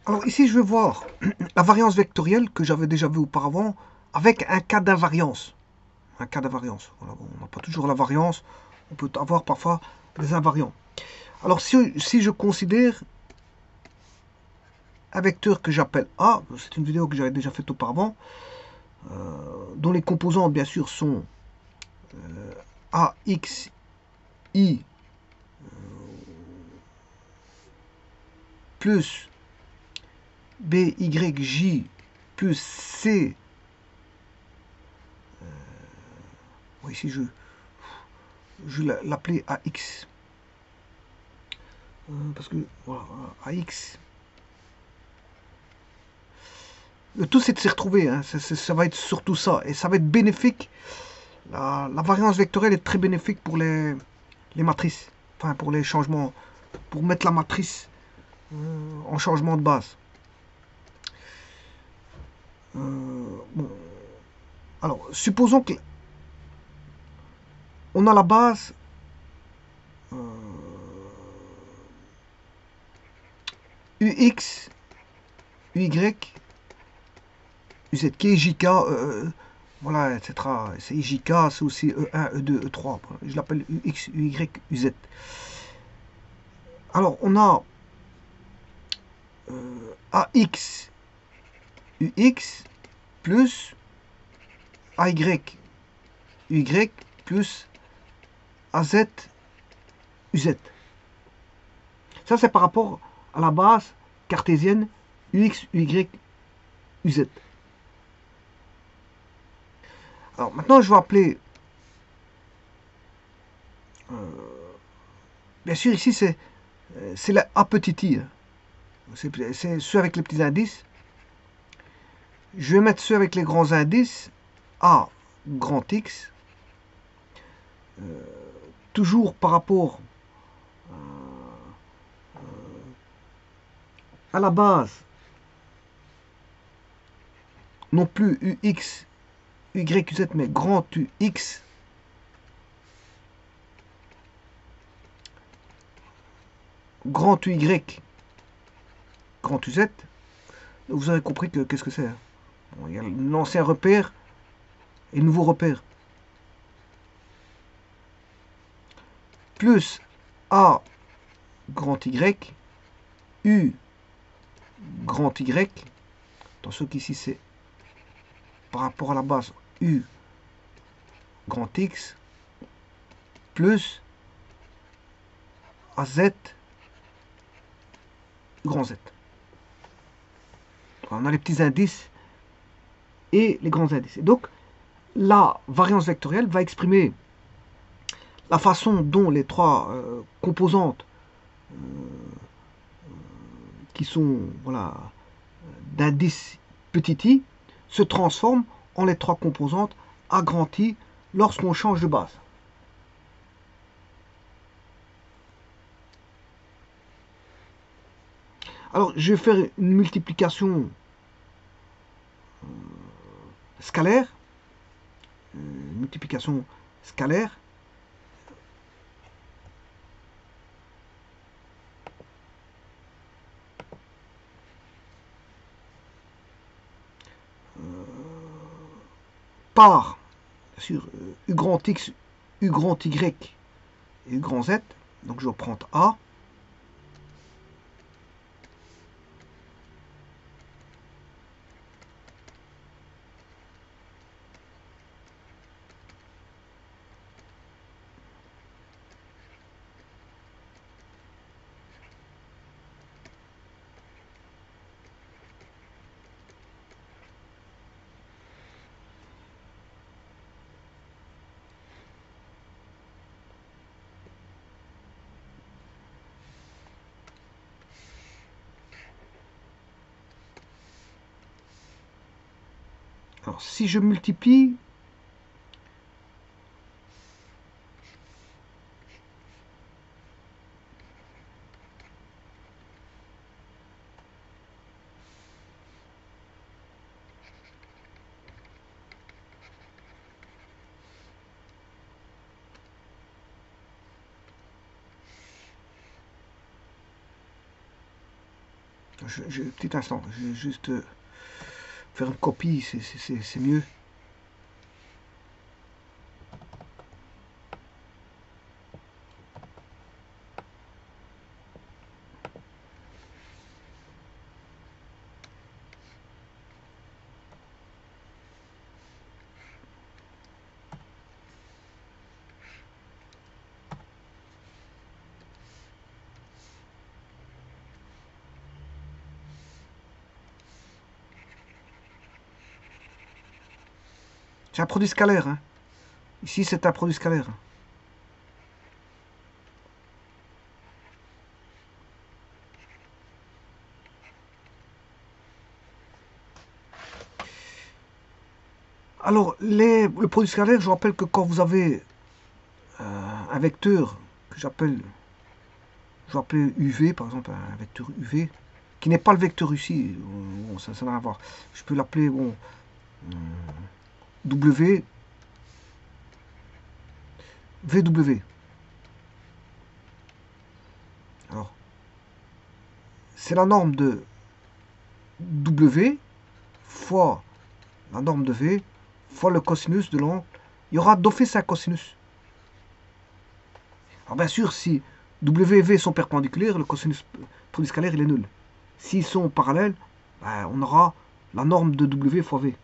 Alors ici, je vais voir la variance vectorielle que j'avais déjà vue auparavant avec un cas d'invariance. Un cas d'invariance. Voilà, bon, on n'a pas toujours la variance, on peut avoir parfois des invariants. Alors si je considère un vecteur que j'appelle A, c'est une vidéo que j'avais déjà faite auparavant, dont les composantes bien sûr sont A, X, I plus B, Y, J plus C. Ici je vais l'appeler AX. Parce que voilà, AX. Le tout c'est de s'y retrouver, hein. Ça va être surtout ça. Et ça va être bénéfique. La variance vectorielle est très bénéfique pour les matrices. Enfin pour les changements. Pour mettre la matrice en changement de base. Bon. Alors, supposons que on a la base UX, UY, UZ qui est JK, voilà, etc. C'est JK, c'est aussi E1, E2, E3. Je l'appelle UX, UY, UZ. Alors, on a AX, UX plus AY, UY plus AZ, UZ. Ça, c'est par rapport à la base cartésienne UX, UY, UZ. Alors maintenant, je vais appeler. Bien sûr, ici, c'est la A petit i. C'est ceux avec les petits indices. Je vais mettre ceux avec les grands indices. A grand X. Toujours par rapport à la base. Non plus UX, YZ, mais grand UX. Grand UY, grand UZ. Vous avez compris que qu'est-ce que c'est. Bon, il y a l'ancien repère et le nouveau repère. Plus A grand Y, U grand Y. Attention qu'ici c'est par rapport à la base U grand X plus AZ grand Z. On a les petits indices et les grands indices. Et donc, la variance vectorielle va exprimer la façon dont les trois composantes qui sont voilà, d'indices petit i se transforment en les trois composantes à grand I lorsqu'on change de base. Alors, je vais faire une multiplication scalaire. Multiplication scalaire. Par, bien sûr, U grand X, U grand Y et U grand Z. Donc, je reprends A. Alors, si je multiplie Petit instant, je vais juste faire une copie, c'est mieux. C'est un produit scalaire. Hein. Ici, c'est un produit scalaire. Alors, le produit scalaire, je rappelle que quand vous avez un vecteur que je vais appeler UV, par exemple, un vecteur UV, qui n'est pas le vecteur ici, bon, ça n'a rien à voir. Je peux l'appeler W, VW. Alors, c'est la norme de W fois la norme de V fois le cosinus de l'angle. Il y aura d'office un cosinus. Alors bien sûr, si W et V sont perpendiculaires, le cosinus produit scalaire il est nul. S'ils sont parallèles, ben, on aura la norme de W fois V,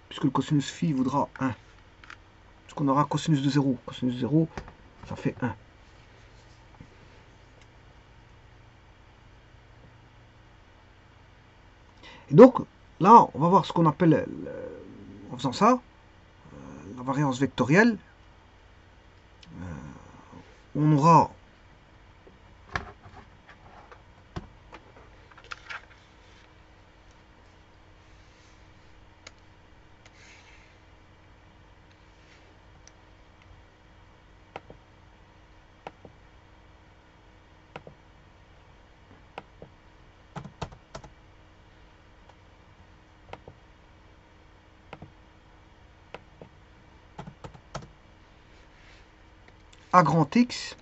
puisque le cosinus phi vaudra 1. Puisqu'on aura cosinus de 0. Cosinus de 0, ça fait 1. Et donc, là, on va voir ce qu'on appelle, en faisant ça, la variance vectorielle. On aura A grand X,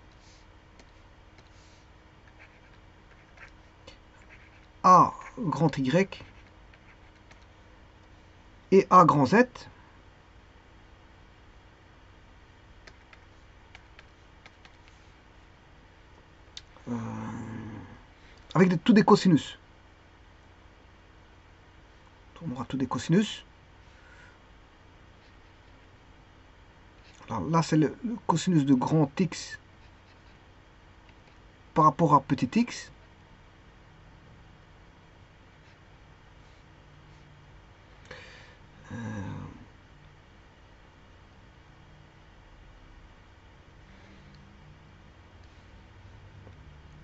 A grand Y et A grand Z avec tous des cosinus. On aura tous des cosinus. Alors là, c'est le cosinus de grand X par rapport à petit x.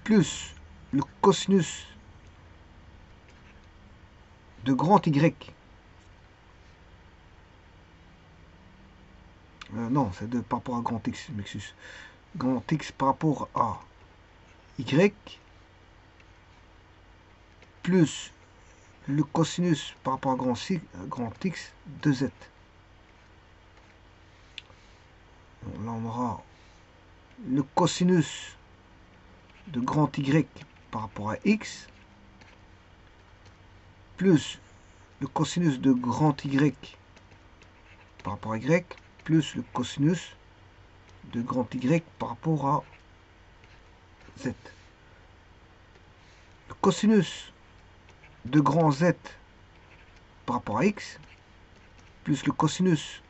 Plus le cosinus de grand Y. Non, c'est par rapport à grand X, Mexus. Grand X par rapport à Y, plus le cosinus par rapport à grand X de Z. Bon, là, on aura le cosinus de grand Y par rapport à X, plus le cosinus de grand Y par rapport à Y, plus le cosinus de grand Y par rapport à Z. Le cosinus de grand Z par rapport à X, plus le cosinus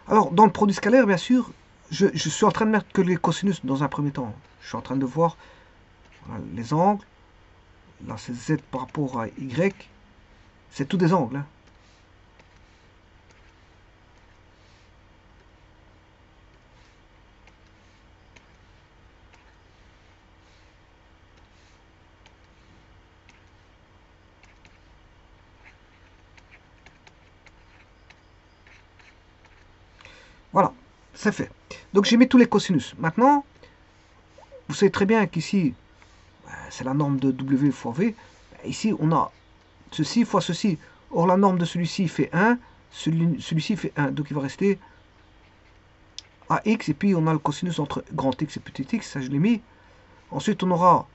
alors, dans le produit scalaire, bien sûr, je suis en train de mettre que les cosinus dans un premier temps. Je suis en train de voir voilà, les angles. Là, c'est Z par rapport à Y. C'est tous des angles. Hein. Voilà, c'est fait. Donc, j'ai mis tous les cosinus. Maintenant, vous savez très bien qu'ici, c'est la norme de W fois V. Ici, on a ceci fois ceci. Or, la norme de celui-ci fait 1, celui-ci fait 1. Donc, il va rester AX, et puis on a le cosinus entre grand X et petit x, ça je l'ai mis. Ensuite, on aura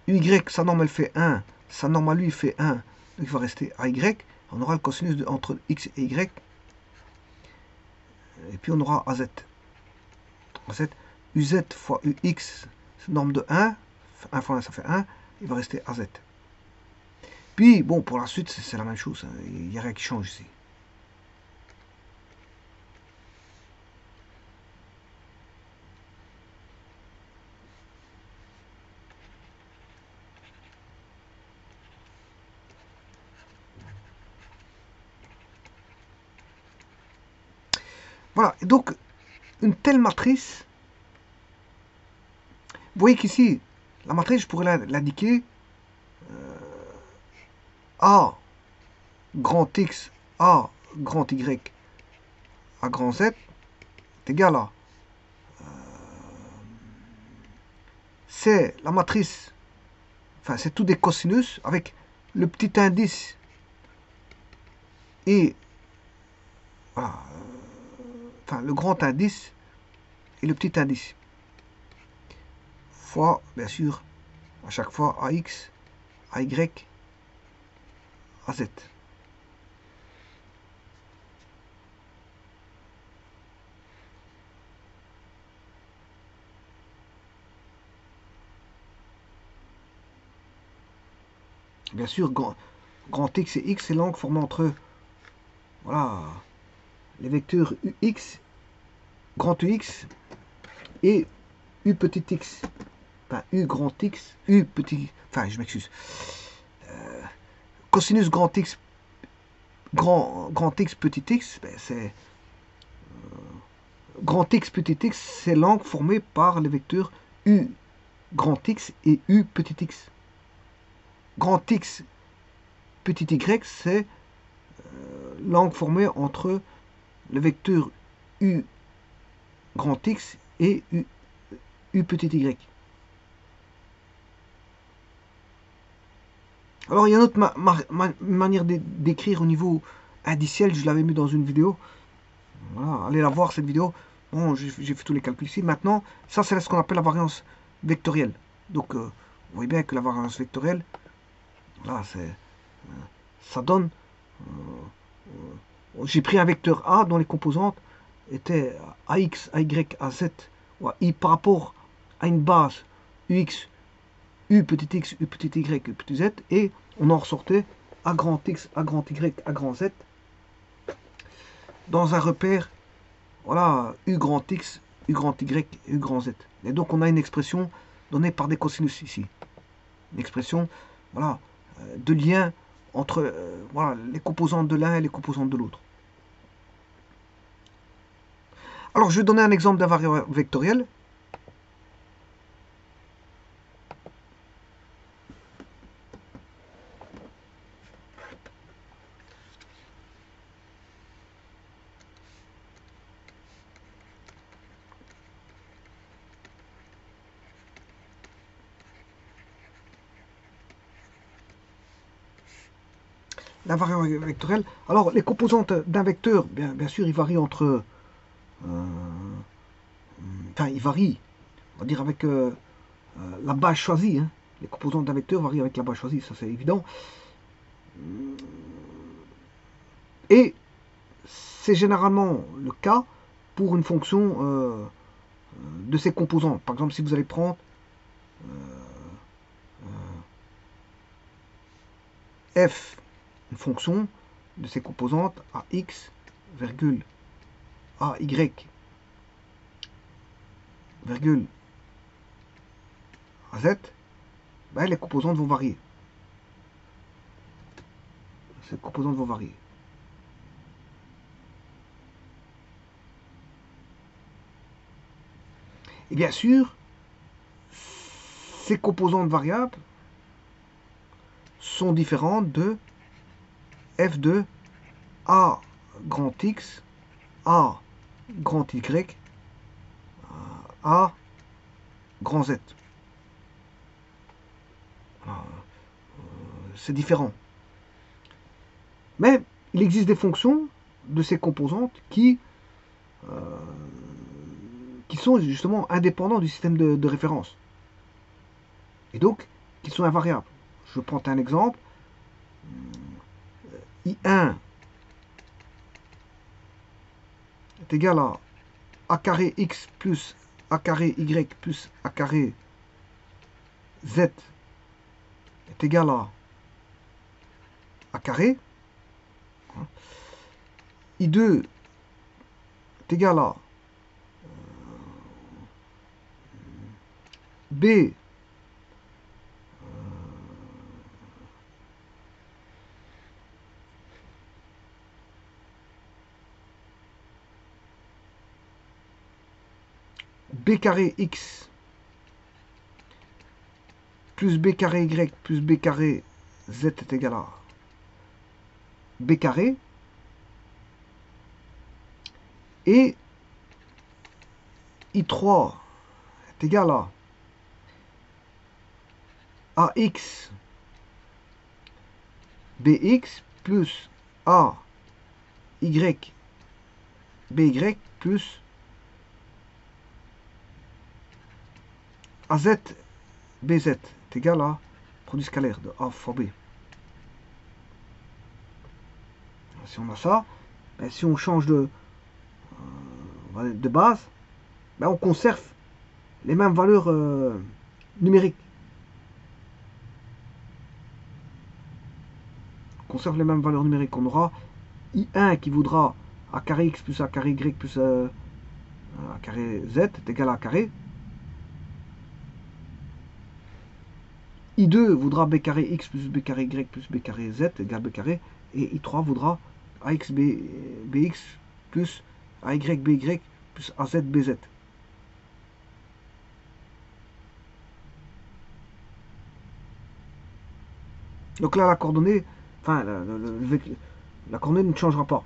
UY, sa norme elle fait 1, sa norme à lui fait 1, donc il va rester AY. On aura le cosinus entre X et Y, et puis on aura AZ. AZ, UZ fois UX, norme de 1, 1 fois 1 ça fait 1, il va rester AZ. Puis, bon, pour la suite, c'est la même chose, hein. Il n'y a rien qui change ici. Voilà, et donc, une telle matrice, vous voyez qu'ici, la matrice, je pourrais l'indiquer A grand X, A grand Y, A grand Z, est égal à, c'est la matrice, enfin c'est tout des cosinus avec le petit indice et voilà, enfin le grand indice et le petit indice fois bien sûr à chaque fois AX, AY, AZ. Bien sûr, grand X et X, c'est l'angle formé entre voilà, les vecteurs UX, grand UX et U petit x. Enfin, U grand X, U petit... Enfin, je m'excuse. Cosinus grand X, grand X petit x, ben c'est... Grand X petit x, c'est l'angle formé par les vecteurs U grand X et U petit x. Grand X petit y, c'est l'angle formé entre le vecteur U grand X et U petit y. Alors, il y a une autre manière d'écrire au niveau indiciel, je l'avais mis dans une vidéo. Voilà, allez la voir cette vidéo. Bon, j'ai fait tous les calculs ici. Maintenant, ça c'est ce qu'on appelle la variance vectorielle. Donc, vous voyez bien que la variance vectorielle, là, ça donne... j'ai pris un vecteur A dont les composantes étaient AX, AY, AZ, ou I par rapport à une base UX, U petit x, U petit y, U petit z, et on en ressortait A grand X, A grand Y, A grand Z, dans un repère, voilà, U grand X, U grand Y, U grand Z. Et donc on a une expression donnée par des cosinus ici. Une expression, voilà, de lien entre voilà, les composantes de l'un et les composantes de l'autre. Alors je vais donner un exemple d'invariant vectoriel. L'invariant vectoriel. Alors, les composantes d'un vecteur, bien sûr, ils varient entre... enfin, ils varient, on va dire, avec la base choisie. Hein. Les composantes d'un vecteur varient avec la base choisie, ça c'est évident. Et c'est généralement le cas pour une fonction de ses composantes. Par exemple, si vous allez prendre f, une fonction de ses composantes à x, virgule, à y, virgule, à z, ben, les composantes vont varier. Ces composantes vont varier. Et bien sûr, ces composantes variables sont différentes de f de a grand X, a grand Y, a grand Z. c'est différent. Mais il existe des fonctions de ces composantes euh, qui sont justement indépendants du système de référence. Et donc, qui sont invariables. Je prends un exemple. I1 est égal à a carré x plus a carré y plus a carré z est égal à a carré. I2 est égal à b b carré x plus b carré y plus b carré z est égal à b carré. Et I3 est égal à AX BX plus AY BY plus AZ BZ est égal à produit scalaire de A fois B. Si on a ça, ben si on change de base, ben on conserve les mêmes valeurs numériques. On conserve les mêmes valeurs numériques. On aura I1 qui voudra A carré X plus A carré Y plus A carré Z est égal à A carré. I2 voudra B carré X plus B carré Y plus B carré Z égale B carré. Et I3 voudra AX BX plus AY BY plus AZ BZ. Donc là, la coordonnée, enfin, la coordonnée ne changera pas.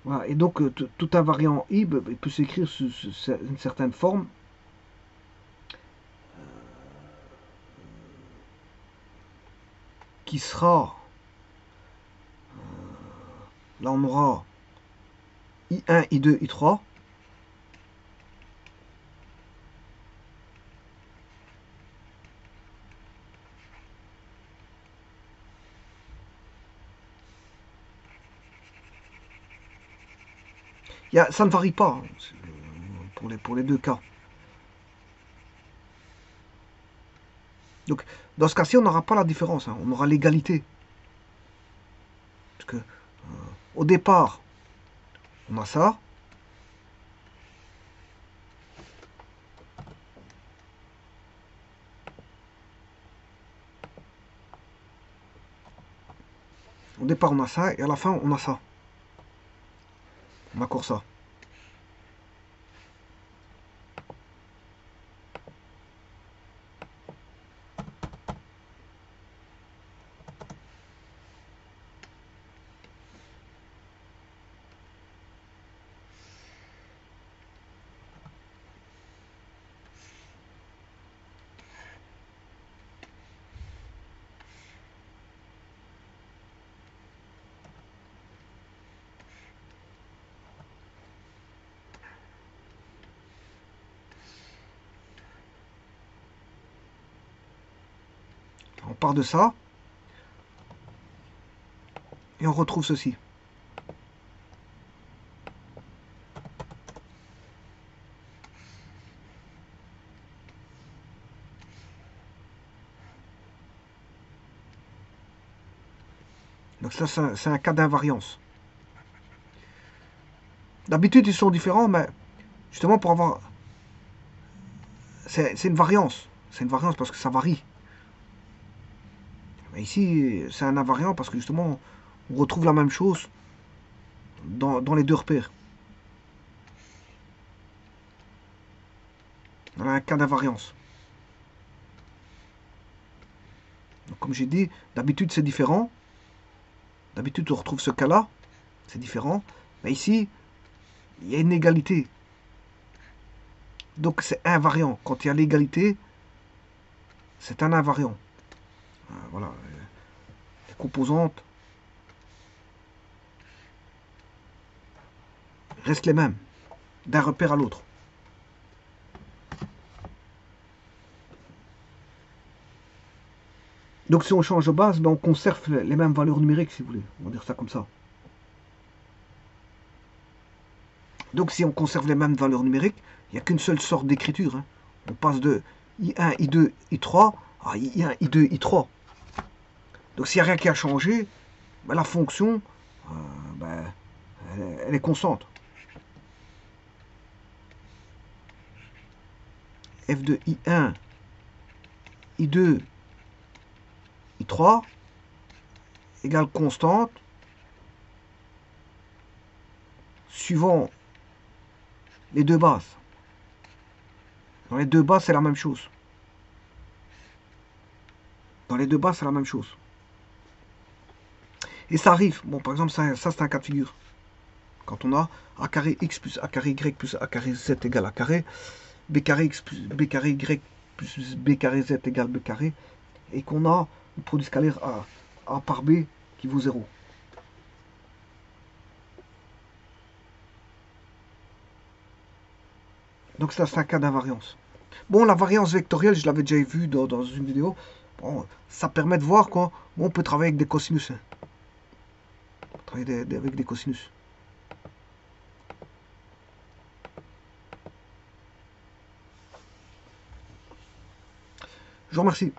Voilà. Et donc, tout invariant I il peut s'écrire sous une certaine forme. Qui sera, là on aura I1, I2, I3. Ça ne varie pas pour les deux cas. Donc, dans ce cas-ci, on n'aura pas la différence, hein, on aura l'égalité. Parce que, au départ, on a ça. Au départ, on a ça, et à la fin, on a ça. On a encore ça. On part de ça, et on retrouve ceci. Donc ça, c'est un cas d'invariance. D'habitude, ils sont différents, mais justement pour avoir... C'est une variance. C'est une variance parce que ça varie. Mais ici, c'est un invariant parce que justement, on retrouve la même chose dans les deux repères. On a un cas d'invariance. Donc, comme j'ai dit, d'habitude c'est différent. D'habitude on retrouve ce cas-là, c'est différent. Mais ici, il y a une égalité. Donc c'est invariant. Quand il y a l'égalité, c'est un invariant. Voilà. Les composantes restent les mêmes, d'un repère à l'autre. Donc si on change de base, ben, on conserve les mêmes valeurs numériques, si vous voulez. On va dire ça comme ça. Donc si on conserve les mêmes valeurs numériques, il n'y a qu'une seule sorte d'écriture. Hein. On passe de I1, I2, I3 à I1, I2, I3. Donc s'il n'y a rien qui a changé, ben, la fonction, ben, elle est constante. F de I1, I2, I3 égale constante suivant les deux bases. Dans les deux bases, c'est la même chose. Dans les deux bases, c'est la même chose. Et ça arrive. Bon, par exemple, ça c'est un cas de figure. Quand on a a carré x plus a carré y plus a carré z égale a carré, b carré x plus b carré y plus b carré z égale b carré, et qu'on a le produit scalaire a par b qui vaut 0. Donc ça, c'est un cas d'invariance. Bon, la variance vectorielle, je l'avais déjà vu dans une vidéo. Bon, ça permet de voir qu'on peut travailler avec des cosinus. Hein. Travailler avec des cosinus. Je vous remercie.